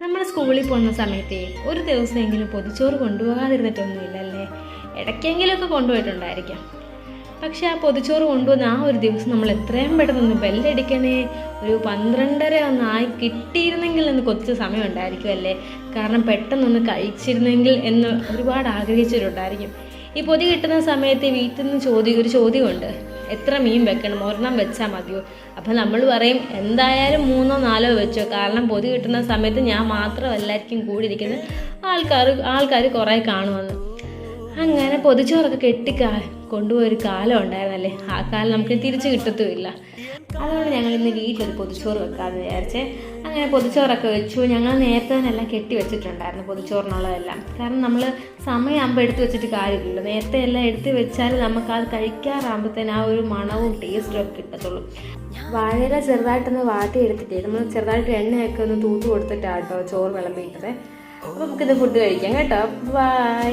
നമ്മൾ സ്കൂളിൽ പോകുന്ന സമയത്ത് ഒരു ദിവസമെങ്കിലും പൊതിച്ചോറ് കൊണ്ടുപോകാതിരുന്നിട്ടൊന്നുമില്ല അല്ലേ? ഇടയ്ക്കെങ്കിലുമൊക്കെ കൊണ്ടുപോയിട്ടുണ്ടായിരിക്കാം. പക്ഷെ ആ പൊതിച്ചോറ് കൊണ്ടുവന്ന് ആ ഒരു ദിവസം നമ്മൾ എത്രയും പെട്ടെന്ന് ബെല്ലടിക്കണേ, ഒരു 12:30 ഒന്നായി കിട്ടിയിരുന്നെങ്കിൽ എന്ന് കൊച്ചു സമയം ഉണ്ടായിരിക്കും അല്ലേ? കാരണം പെട്ടെന്നൊന്ന് കഴിച്ചിരുന്നെങ്കിൽ എന്ന് ഒരുപാട് ആഗ്രഹിച്ചിട്ടുണ്ടായിരിക്കും. ഈ പൊതി കിട്ടുന്ന സമയത്ത് വീട്ടിൽ നിന്ന് ഒരു ചോദ്യമുണ്ട്, എത്ര മീൻ വെക്കണം, ഒരെണ്ണം വെച്ചാൽ മതിയോ? അപ്പം നമ്മൾ പറയും എന്തായാലും 3 or 4 വെച്ചോ, കാരണം പൊതി കിട്ടുന്ന സമയത്ത് ഞാൻ മാത്രമല്ലായിരിക്കും കൂടിയിരിക്കുന്നത്, ആൾക്കാർ കുറേ കാണുമെന്ന്. അങ്ങനെ പൊതിച്ചോറൊക്കെ കൊണ്ടുപോയൊരു കാലം ഉണ്ടായിരുന്നല്ലേ? ആ കാലം നമുക്ക് തിരിച്ച് കിട്ടത്തുമില്ല. അതുകൊണ്ട് ഞങ്ങൾ ഇന്ന് വീട്ടിലൊരു പൊതിച്ചോറ് വെക്കാമെന്ന് വിചാരിച്ചേ. അങ്ങനെ പൊതിച്ചോറൊക്കെ വെച്ചു. ഞങ്ങൾ നേരത്തെ തന്നെ എല്ലാം കെട്ടി വെച്ചിട്ടുണ്ടായിരുന്നു പൊതിച്ചോറിനുള്ളതെല്ലാം. കാരണം നമ്മൾ സമയമാകുമ്പോൾ എടുത്ത് വെച്ചിട്ട് കാര്യമില്ലല്ലോ. നേരത്തെ എല്ലാം എടുത്ത് വെച്ചാൽ നമുക്കത് കഴിക്കാറാകുമ്പോഴത്തേന് ആ ഒരു മണവും ടേസ്റ്റും ഒക്കെ കിട്ടത്തുള്ളൂ. വാഴയില ചെറുതായിട്ടൊന്ന് വാട്ടിയെടുത്തിട്ടേ നമ്മൾ ചെറുതായിട്ട് എണ്ണയൊക്കെ ഒന്ന് തൂത്ത് കൊടുത്തിട്ടാട്ടോ ചോറ് വിളമ്പിയിട്ടത്. അപ്പോൾ നമുക്കിത് ഫുഡ് കഴിക്കാം കേട്ടോ. ബൈ.